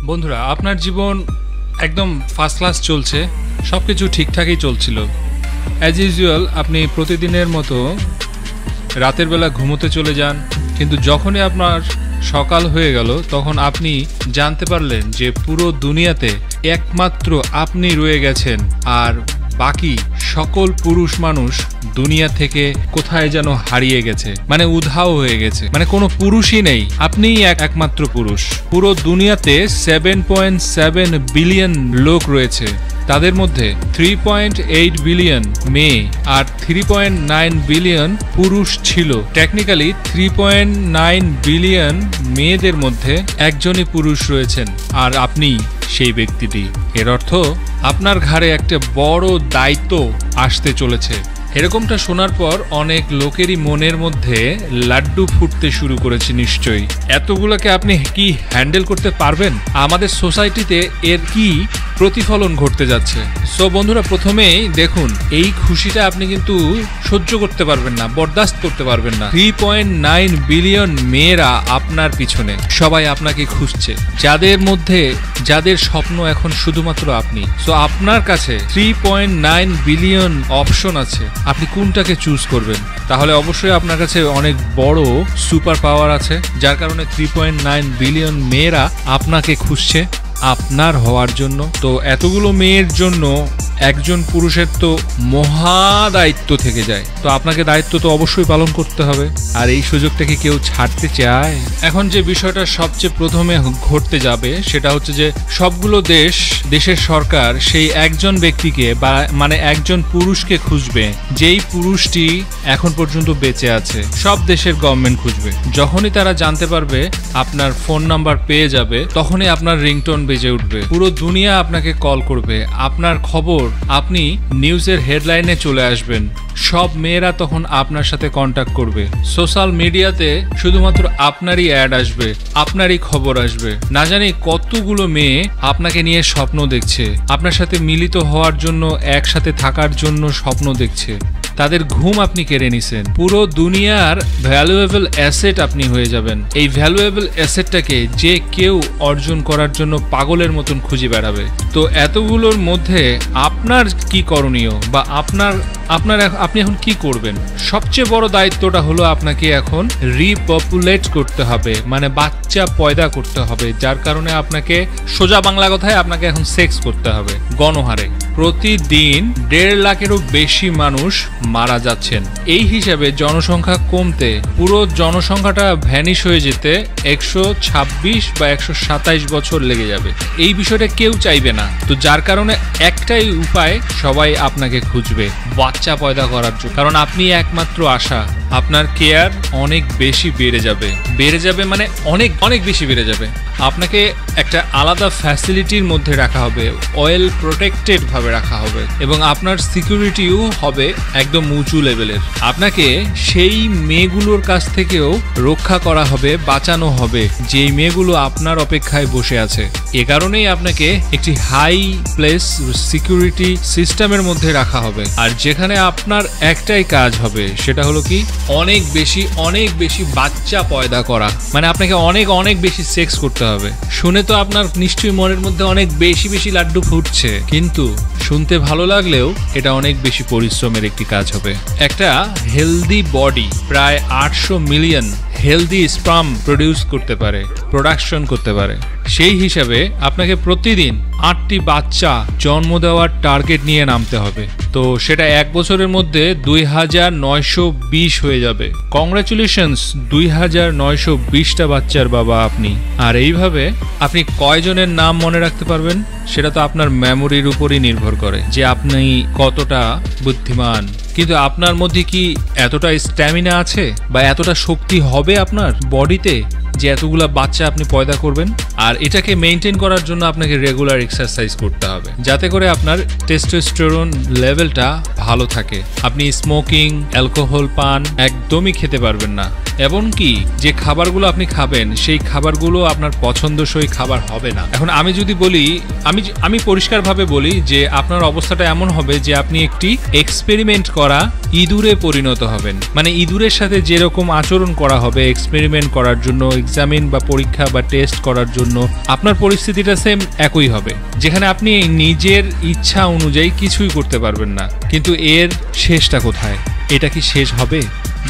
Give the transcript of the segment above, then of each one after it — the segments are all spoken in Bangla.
বন্ধুরা, আপনার জীবন একদম ফার্স্ট ক্লাস চলছে, সব কিছু ঠিকঠাকই চলছিল। অ্যাজ ইউজুয়াল আপনি প্রতিদিনের মতো রাতের বেলা ঘুমোতে চলে যান, কিন্তু যখনই আপনার সকাল হয়ে গেল তখন আপনি জানতে পারলেন যে পুরো দুনিয়াতে একমাত্র আপনি রয়ে গেছেন, আর বাকি সকল পুরুষ মানুষ দুনিয়া থেকে কোথায় যেন হারিয়ে গেছে, মানে উধাও হয়ে গেছে, মানে কোনো পুরুষই নেই, আপনিই একমাত্র পুরুষ। পুরো দুনিয়াতে 7.7 বিলিয়ন লোক রয়েছে, তাদের মধ্যে 3.8 বিলিয়ন মেয়ে আর 3.9 বিলিয়ন পুরুষ ছিল। টেকনিক্যালি 3.9 বিলিয়ন মেয়েদের মধ্যে একজনই পুরুষ রয়েছেন, আর আপনি সেই ব্যক্তিটি। এর অর্থ আপনার ঘাড়ে একটা বড় দায়িত্ব আসতে চলেছে। এরকমটা শোনার পর অনেক লোকেরই মনের মধ্যে লাড্ডু ফুটতে শুরু করেছে। নিশ্চয়ই এতগুলোকে আপনি কি হ্যান্ডেল করতে পারবেন? আমাদের সোসাইটিতে এর কি প্রতিফলন ঘটতে যাচ্ছে। সো বন্ধুরা, প্রথমেই দেখুন, এই খুশিটা আপনি কিন্তু সহ্য করতে পারবেন না, বরদাস্ত করতে পারবেন না। 3.9 বিলিয়ন মেয়েরা আপনার পিছনে, সবাই আপনাকে খুঁজছে, যাদের স্বপ্ন এখন শুধুমাত্র আপনি। সো আপনার কাছে 3.9 বিলিয়ন অপশন আছে, আপনি কোনটাকে চুজ করবেন? তাহলে অবশ্যই আপনার কাছে অনেক বড় সুপার পাওয়ার আছে, যার কারণে 3.9 বিলিয়ন মেয়েরা আপনাকে খুঁজছে আপনার হওয়ার জন্য। তো এতগুলো মেয়ের জন্য একজন পুরুষের তো মহা দায়িত্ব থেকে যায়, তো আপনাকে দায়িত্ব তো অবশ্যই পালন করতে হবে, আর এই সুযোগটাকে কেউ ছাড়তে চায়? এখন যে বিষয়টা সবচেয়ে প্রথমে ঘটতে যাবে সেটা হচ্ছে যে সবগুলো দেশের সরকার সেই একজন ব্যক্তিকে বা মানে একজন পুরুষকে খুঁজবে, যেই পুরুষটি এখন পর্যন্ত বেঁচে আছে। সব দেশের গভর্নমেন্ট খুঁজবে। যখনই তারা জানতে পারবে আপনার ফোন নাম্বার পেয়ে যাবে, তখনই আপনার রিংটোন বেজে উঠবে, পুরো দুনিয়া আপনাকে কল করবে, আপনার খবর আপনি নিউজের হেডলাইনে চলে আসবেন, সব মেয়েরা তখন আপনার সাথে কন্ট্যাক্ট করবে। সোশ্যাল মিডিয়াতে শুধুমাত্র আপনারই অ্যাড আসবে, আপনারই খবর আসবে। না জানি কতগুলো মেয়ে আপনাকে নিয়ে স্বপ্ন দেখছে, আপনার সাথে মিলিত হওয়ার জন্য, একসাথে থাকার জন্য স্বপ্ন দেখছে। তাদের ঘুম আপনি কেড়ে নিছেন, পুরো দুনিয়ার ভ্যালুয়েবল অ্যাসেট আপনি হয়ে যাবেন। এই ভ্যালুয়েবল অ্যাসেটটাকে যে কেউ অর্জন করার জন্য পাগলের মতন খুঁজে বেড়াবে। তো এতগুলোর মধ্যে আপনার কি করণীয়, বা আপনি এখন কি করবেন? সবচেয়ে বড় দায়িত্বটা হলো আপনাকে এখন রিপপুলেট করতে হবে, মানে বাচ্চা পয়দা করতে হবে, যার কারণে আপনাকে সোজা বাংলা কথায় আপনাকে এখন সেক্স করতে হবে গণহারে। প্রতিদিন 1.5 লাখেরও বেশি মানুষ মারা যাচ্ছেন। এই হিসাবে জনসংখ্যা কমতে, পুরো জনসংখ্যাটা ভ্যানিশ হয়ে যেতে 126 বা 127 বছর লেগে যাবে। এই বিষয়টা কেউ চাইবে না, তো যার কারণে একটাই উপায়, সবাই আপনাকে খুঁজবে বাচ্চা পয়দা করার জন্য, কারণ আপনি একমাত্র আশা। আপনার কেয়ার অনেক বেশি বেড়ে যাবে, মানে অনেক অনেক বেশি বেড়ে যাবে। আপনাকে একটা আলাদা ফ্যাসিলিটির মধ্যে রাখা হবে, অয়েল প্রোটেক্টেড ভাবে রাখা হবে, এবং আপনার সিকিউরিটিও হবে একদম উঁচু লেভেলের। আপনাকে সেই মেয়েগুলোর কাছ থেকেও রক্ষা করা হবে, বাঁচানো হবে, যেই মেয়েগুলো আপনার অপেক্ষায় বসে আছে। এ কারণেই আপনাকে একটি হাই প্লেস সিকিউরিটি সিস্টেমের মধ্যে রাখা হবে, আর যেখানে আপনার একটাই কাজ হবে, সেটা হলো কি, অনেক বেশি বাচ্চা পয়দা করা। মানে আপনাকে অনেক বেশি সেক্স করতে হবে। শুনে তো আপনার নিশ্চয়ই মনের মধ্যে অনেক বেশি লাড্ডু ফুটছে, কিন্তু শুনতে ভালো লাগলেও এটা অনেক বেশি পরিশ্রমের একটি কাজ হবে। একটা হেলদি বডি প্রায় 800 মিলিয়ন হেলদি স্পার্ম প্রোডাকশন করতে পারে। সেই হিসাবে আপনাকে প্রতিদিন 8টি বাচ্চা জন্ম দেওয়ার টার্গেট নিয়ে নামতে হবে। তো সেটা 1 বছরের মধ্যে 2920 হয়ে যাবে। কংগ্রাচুলেশনস, 2920টা বাচ্চার বাবা আপনি। আর এইভাবে আপনি কয়জনের নাম মনে রাখতে পারবেন সেটা তো আপনার মেমোরির উপরই নির্ভর করে, যে আপনি কতটা বুদ্ধিমান। কিন্তু আপনার মধ্যে কি এতটা স্ট্যামিনা আছে, বা এতটা শক্তি হবে আপনার বডিতে, যে এতগুলা বাচ্চা আপনি পয়দা করবেন? আর এটাকে মেইনটেইন করার জন্য আপনাকে রেগুলার এক্সারসাইজ করতে হবে, যাতে করে আপনার টেস্টোস্টেরন লেভেলটা ভালো থাকে। আপনি স্মোকিং, অ্যালকোহল পান একদমই খেতে পারবেন না। এমনকি যে খাবারগুলো আপনি খাবেন, সেই খাবারগুলো আপনার পছন্দসই খাবার হবে না। এখন আমি যদি বলি, আমি পরিষ্কারভাবে বলি যে আপনার অবস্থাটা এমন হবে যে আপনি একটি এক্সপেরিমেন্ট করা ইঁদুরে পরিণত হবেন। মানে ইঁদুরের সাথে যেরকম আচরণ করা হবে এক্সপেরিমেন্ট করার জন্য, এক্সামিন বা পরীক্ষা বা টেস্ট করার জন্য, আপনার পরিস্থিতিটা সেম একই হবে, যেখানে আপনি নিজের ইচ্ছা অনুযায়ী কিছুই করতে পারবেন না। কিন্তু এর শেষটা কোথায়? এটা কি শেষ হবে?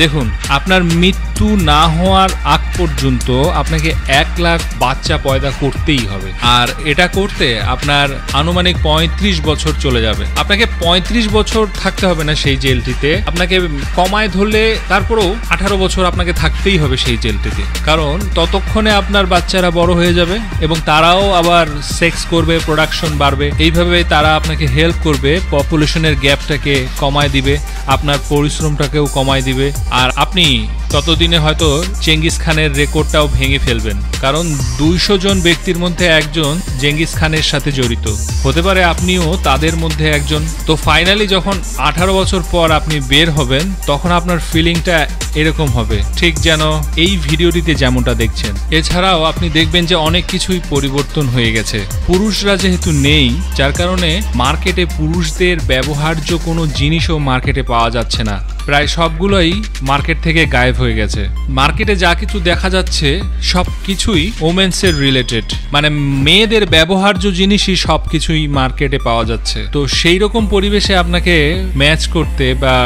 দেখুন, আপনার মৃত্যু না হওয়ার আগ পর্যন্ত আপনাকে 1 লাখ বাচ্চা পয়দা করতেই হবে। আর এটা করতে আপনার আনুমানিক 35 বছর চলে যাবে। আপনাকে 35 বছর থাকতে হবে না সেই জেলটিতে, আপনাকে কমায় ধরলে তারপরেও 18 বছর আপনাকে থাকতেই হবে সেই জেলটিতে। কারণ ততক্ষণে আপনার বাচ্চারা বড় হয়ে যাবে এবং তারাও আবার সেক্স করবে, প্রোডাকশন বাড়বে। এইভাবে তারা আপনাকে হেল্প করবে, পপুলেশনের গ্যাপটাকে কমায় দিবে, আপনার পরিশ্রমটাকেও কমায় দিবে। আর আপনি ততদিনে হয়তো চেঙ্গিস খানের রেকর্ডটাও ভেঙে ফেলবেন, কারণ 200 জন ব্যক্তির মধ্যে একজন চেঙ্গিস খানের সাথে জড়িত হতে পারে, আপনিও তাদের মধ্যে একজন। তো ফাইনালি যখন 18 বছর পর আপনি বের হবেন, তখন আপনার ফিলিংটা এরকম হবে, ঠিক যেন এই ভিডিওটিতে যেমনটা দেখছেন। এছাড়াও আপনি দেখবেন যে অনেক কিছুই পরিবর্তন হয়ে গেছে। পুরুষরা যেহেতু নেই, যার কারণে মার্কেটে পুরুষদের ব্যবহার্য কোনো জিনিসও মার্কেটে পাওয়া যাচ্ছে না। প্রায় সবগুলোই মার্কেট থেকে গায়েব হয়ে গেছে। মার্কেটে যা কিছু দেখা যাচ্ছে সব কিছুই ওমেন্সের রিলেটেড, মানে মেয়েদের ব্যবহার্য জিনিসই সব কিছুই মার্কেটে পাওয়া যাচ্ছে। তো সেই রকম পরিবেশে আপনাকে ম্যাচ করতে বা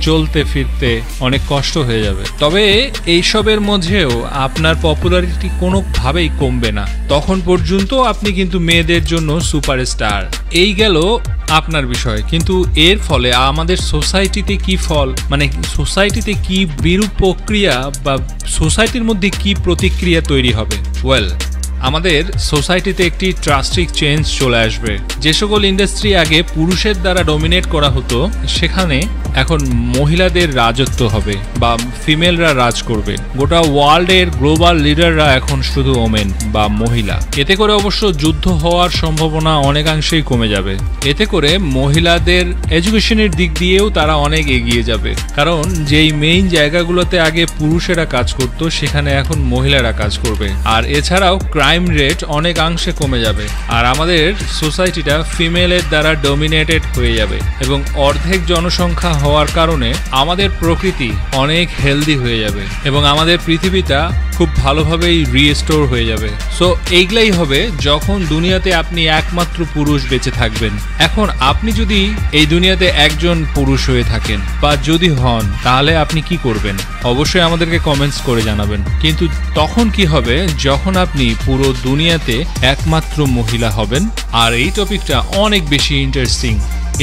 চলতে ফিরতে অনেক কষ্ট হয়ে যাবে। তবে এইসবের মধ্যেও আপনার পপুলারিটি কোনোভাবেই কমবে না। তখন পর্যন্ত আপনি কিন্তু মেয়েদের জন্য সুপারস্টার। এই গেল আপনার বিষয়, কিন্তু এর ফলে আমাদের সোসাইটিতে কি ফল, মানে সোসাইটিতে কি বিরূপ প্রক্রিয়া বা সোসাইটির মধ্যে কি প্রতিক্রিয়া তৈরি হবে? ওয়েল, আমাদের সোসাইটিতে একটি ড্রাস্টিক চেঞ্জ চলে আসবে। যে সকল ইন্ডাস্ট্রি আগে পুরুষের দ্বারা ডমিনেট করা হতো, সেখানে এখন মহিলাদের রাজত্ব হবে বা ফিমেলরা রাজ করবে। গোটা ওয়ার্ল্ডের গ্লোবাল লিডাররা এখন শুধু ওমেন বা মহিলা। এতে করে অবশ্য যুদ্ধ হওয়ার সম্ভাবনা অনেকাংশেই কমে যাবে। এতে করে মহিলাদের এডুকেশনের দিক দিয়েও তারা অনেক এগিয়ে যাবে, কারণ যেই মেইন জায়গাগুলোতে আগে পুরুষেরা কাজ করত, সেখানে এখন মহিলারা কাজ করবে। আর এছাড়াও ক্রাইম রেট অনেকাংশে কমে যাবে। আর আমাদের সোসাইটিটা ফিমেলের দ্বারা ডমিনেটেড হয়ে যাবে এবং অর্ধেক জনসংখ্যা হওয়ার কারণে আমাদের প্রকৃতি অনেক হেলদি হয়ে যাবে এবং আমাদের পৃথিবীটা খুব ভালোভাবেই রিস্টোর হয়ে যাবে। সো এইগুলাই হবে যখন দুনিয়াতে আপনি একমাত্র পুরুষ বেঁচে থাকবেন। এখন আপনি যদি এই দুনিয়াতে একজন পুরুষ হয়ে থাকেন বা যদি হন, তাহলে আপনি কি করবেন? অবশ্যই আমাদেরকে কমেন্টস করে জানাবেন। কিন্তু তখন কি হবে যখন আপনি পুরো দুনিয়াতে একমাত্র মহিলা হবেন? আর এই টপিকটা অনেক বেশি ইন্টারেস্টিং।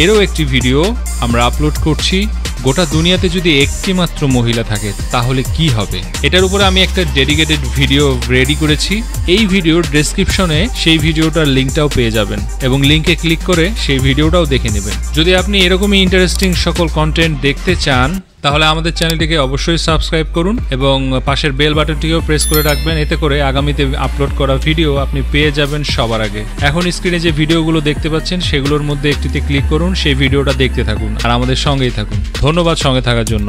এরও একটি ভিডিও আমরা আপলোড করছি। গোটা দুনিয়াতে যদি একটি মাত্র মহিলা থাকে তাহলে কি হবে, এটার উপরে আমি একটা ডেডিকেটেড ভিডিও রেডি করেছি। এই ভিডিওর ডেসক্রিপশনে সেই ভিডিওটার লিঙ্কটাও পেয়ে যাবেন এবং লিঙ্কে ক্লিক করে সেই ভিডিওটাও দেখে নেবেন। যদি আপনি এরকমই ইন্টারেস্টিং সকল কন্টেন্ট দেখতে চান, তাহলে আমাদের চ্যানেলটিকে অবশ্যই সাবস্ক্রাইব করুন এবং পাশের বেল বাটনটিও প্রেস করে রাখবেন। এতে করে আগামীতে আপলোড করা ভিডিও আপনি পেয়ে যাবেন সবার আগে। এখন স্ক্রিনে যে ভিডিওগুলো দেখতে পাচ্ছেন, সেগুলোর মধ্যে একটিতে ক্লিক করুন, সেই ভিডিওটা দেখতে থাকুন আর আমাদের সঙ্গেই থাকুন। ধন্যবাদ সঙ্গে থাকার জন্য।